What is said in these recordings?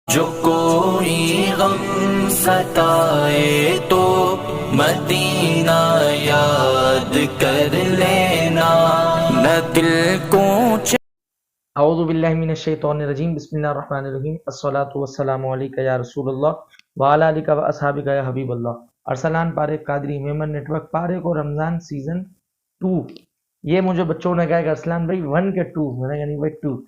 جو کوئی غم ستائے تو مدینہ یاد کر لینا، نہ دل کو اعوذ باللہ من الشیطان الرجیم، بسم اللہ الرحمن الرحیم، الصلاۃ والسلام علیکہ یا رسول اللہ وعلی آلک و اصحابک یا حبیب اللہ۔ ارسلان پارے قادری میمن نیٹ ورک پارے کو رمضان سیزن 2، یہ مجھے بچوں نے کہا کہ ارسلان بھائی 1 کے 2، میں نے کہا نہیں بھائی 2،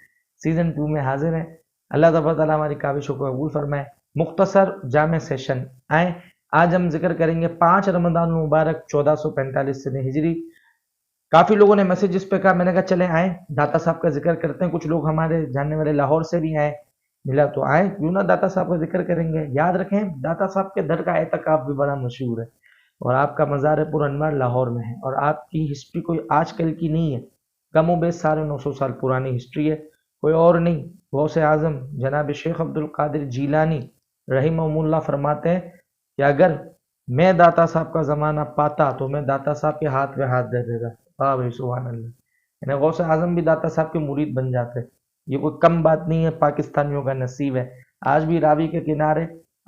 سیزن 2 میں حاضر ہیں۔ اللہ تبارک تعالیٰ ہماری کاوشوں کو قبول فرمائے۔ مختصر جامع سیشن آئیں، آج ہم ذکر کریں گے 5 رمضان المبارک 1445 سن ہجری۔ کافی لوگوں نے میسیجز پہ کہا، میں نے کہا چلیں آئیں داتا صاحب کا ذکر کرتے ہیں، کچھ لوگ ہمارے جاننے والے لاہور سے بھی آئے ملا تو آئیں، کیوں نہ داتا صاحب کا ذکر کریں گے۔ یاد رکھیں داتا صاحب کے در کا اعتکاف بھی بڑا مشہور ہے، اور آپ کا مزار پر انوار لاہور میں ہے، اور آپ کی ہسٹری کوئی آج کل کی نہیں ہے، کم و بیش 950 سال پرانی ہسٹری ہے، کوئی اور نہیں۔ غوث اعظم جناب شیخ عبد القادر جیلانی رحمہ اللہ فرماتے ہیں کہ اگر میں داتا صاحب کا زمانہ پاتا تو میں داتا صاحب کے ہاتھ میں ہاتھ دے دیتا۔ ہاں بھائی سبحان اللہ، یعنی غوث اعظم بھی داتا صاحب کے مرید بن جاتے، یہ کوئی کم بات نہیں ہے، پاکستانیوں کا نصیب ہے۔ آج بھی راوی کے کنارے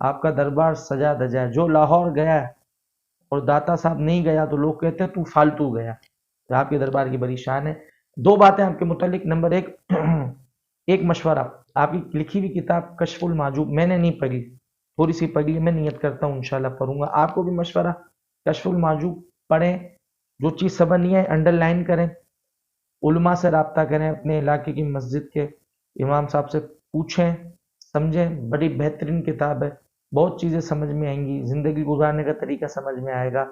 آپ کا دربار سجا دجا ہے، جو لاہور گیا ہے اور داتا صاحب نہیں گیا تو لوگ کہتے ہیں تو فالتو گیا، تو آپ کے دربار کی بڑی شان ہے۔ 2 باتیں آپ کے متعلق، نمبر 1 ایک مشورہ، آپ کی لکھی ہوئی کتاب کشف المحجوب میں نے نہیں پڑھی، تھوڑی سی پڑھی، میں نیت کرتا ہوں انشاءاللہ پڑھوں گا، آپ کو بھی مشورہ کشف المحجوب پڑھیں، جو چیز سمجھ نہیں آئے انڈر لائن کریں، علماء سے رابطہ کریں، اپنے علاقے کی مسجد کے امام صاحب سے پوچھیں سمجھیں، بڑی بہترین کتاب ہے، بہت چیزیں سمجھ میں آئیں گی، زندگی گزارنے کا طریقہ سمجھ میں آئے گا۔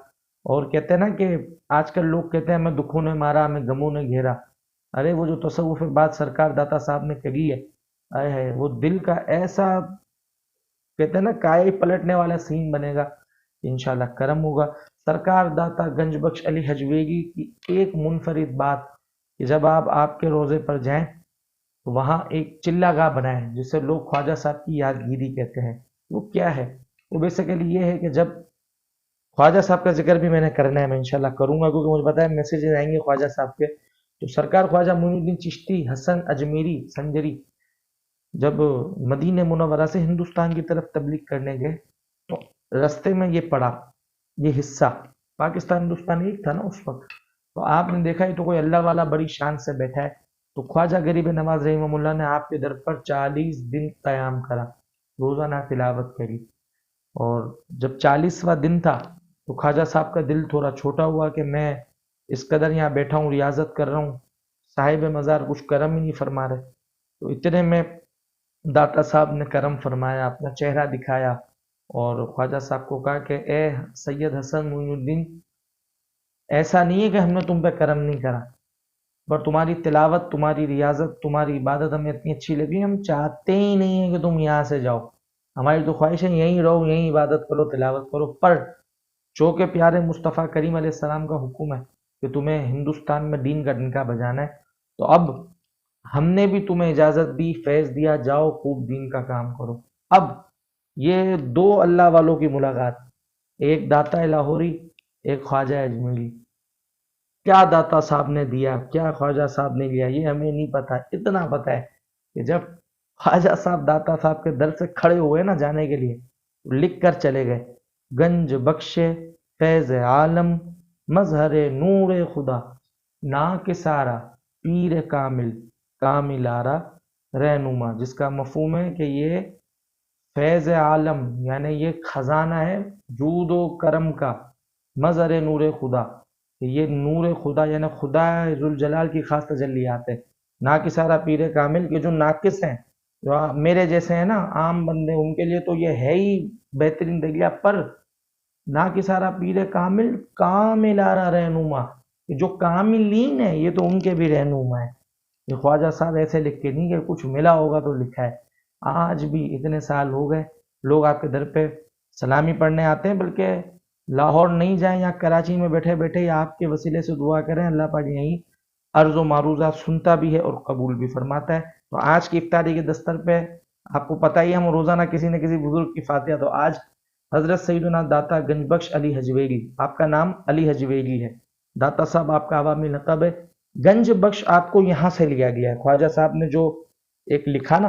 اور کہتے ہیں نا کہ آج کل لوگ کہتے ہیں ہمیں دکھوں نے مارا، ہمیں غموں نے گھیرا، ارے وہ جو تصوف بات سرکار داتا صاحب نے کہی ہے، آئے ہے وہ دل کا ایسا کہتے ہیں نا کائے پلٹنے والا سین بنے گا، انشاءاللہ کرم ہوگا۔ سرکار داتا گنج بخش علی حجویری کی ایک منفرد بات کہ جب آپ کے روزے پر جائیں تو وہاں ایک چلہ گاہ بنائیں جسے لوگ خواجہ صاحب کی یادگیری کہتے ہیں۔ وہ کیا ہے؟ وہ بیسیکلی یہ ہے کہ جب خواجہ صاحب کا ذکر بھی میں نے کرنا ہے، میں انشاءاللہ کروں گا کیونکہ مجھے پتا ہے میسیجز آئیں گے خواجہ صاحب کے، تو سرکار خواجہ معین الدین چشتی حسن اجمیری سنجری جب مدینہ منورہ سے ہندوستان کی طرف تبلیغ کرنے گئے تو رستے میں یہ پڑا، یہ حصہ، پاکستان ہندوستان ایک تھا نا اس وقت، تو آپ نے دیکھا ہی تو کوئی اللہ والا بڑی شان سے بیٹھا ہے، تو خواجہ غریب نواز رحمہ اللہ نے آپ کے در پر 40 دن قیام کرا، روزانہ تلاوت کری، اور جب 40واں دن تھا تو خواجہ صاحب کا دل تھوڑا چھوٹا ہوا کہ میں اس قدر یہاں بیٹھا ہوں، ریاضت کر رہا ہوں، صاحب مزار کچھ کرم ہی نہیں فرما رہے، تو اتنے میں داتا صاحب نے کرم فرمایا، اپنا چہرہ دکھایا اور خواجہ صاحب کو کہا کہ اے سید حسن معین الدین، ایسا نہیں ہے کہ ہم نے تم پہ کرم نہیں کرا، پر تمہاری تلاوت، تمہاری ریاضت، تمہاری عبادت ہمیں اتنی اچھی لگی، ہم چاہتے ہی نہیں ہیں کہ تم یہاں سے جاؤ، ہماری تو خواہش ہے یہیں رہو، یہیں عبادت کرو، تلاوت کرو، پر چونکہ پیارے مصطفیٰ کریم علیہ السلام کا حکم ہے کہ تمہیں ہندوستان میں دین کا ڈنکا بجانا ہے، تو اب ہم نے بھی تمہیں اجازت دی، فیض دیا، جاؤ خوب دین کا کام کرو۔ اب یہ 2 اللہ والوں کی ملاقات، ایک داتا لاہوری، ایک خواجہ اجمیری، کیا داتا صاحب نے دیا، کیا خواجہ صاحب نے لیا، یہ ہمیں نہیں پتا، اتنا پتا ہے کہ جب خواجہ صاحب داتا صاحب کے در سے کھڑے ہوئے نا جانے کے لیے، لکھ کر چلے گئے، گنج بخش فیض عالم مظہر نور خدا، نا کے سارا پیر کامل کامل آرا رہنما، جس کا مفہوم ہے کہ یہ فیض عالم یعنی یہ خزانہ ہے جود و کرم کا، مظہر نور خدا، کہ یہ نور خدا یعنی خدا ذوالجلال کی خاص تجلیات ہے، نا کے سارا پیر کامل، کہ جو ناقص ہیں، جو میرے جیسے ہیں نا عام بندے، ان کے لیے تو یہ ہے ہی بہترین دلیہ، پر نا کے سارا پیر کامل کامل آرا رہنما، جو کاملین ہے یہ تو ان کے بھی رہنما ہے۔ یہ خواجہ صاحب ایسے لکھ کے نہیں کہ کچھ ملا ہوگا تو لکھا ہے، آج بھی اتنے سال ہو گئے لوگ آپ کے در پہ سلامی پڑھنے آتے ہیں، بلکہ لاہور نہیں جائیں یا کراچی میں بیٹھے بیٹھے یا آپ کے وسیلے سے دعا کریں، اللہ پاک یہیں عرض و معروضہ سنتا بھی ہے اور قبول بھی فرماتا ہے۔ تو آج کی افطاری کے دستر پہ آپ کو پتہ ہی ہے ہم روزانہ کسی نہ کسی بزرگ کی فاتحہ، تو آج حضرت سیدنا داتا گنج بخش علی حجویری، آپ کا نام علی حجویری ہے، داتا صاحب آپ کا عوامی لقب ہے، گنج بخش آپ کو یہاں سے لیا گیا ہے، خواجہ صاحب نے جو ایک لکھا نا